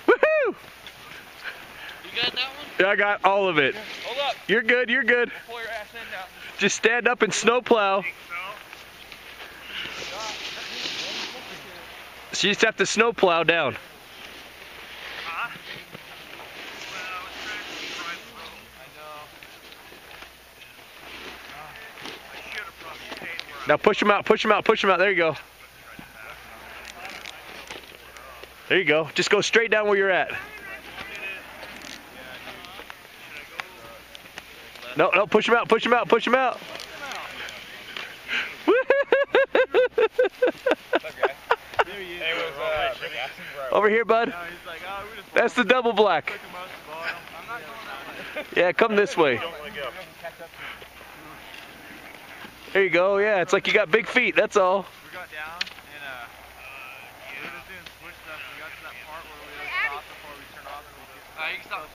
Woohoo! You got that one? Yeah, I got all of it. Hold up. You're good, you're good. Pull your ass in now. Just stand up and snowplow. So you just have to snowplow down. Now push him out, push him out, push him out. There you go. There you go. Just go straight down where you're at. No, no, push him out, push him out, push him out. Over here, bud. That's the double black. Yeah, come this way. There you go. Yeah, it's like you got big feet. That's all. We got down and we were just doing switch stuff. We got to that part where we stopped before we turned off. You can stop.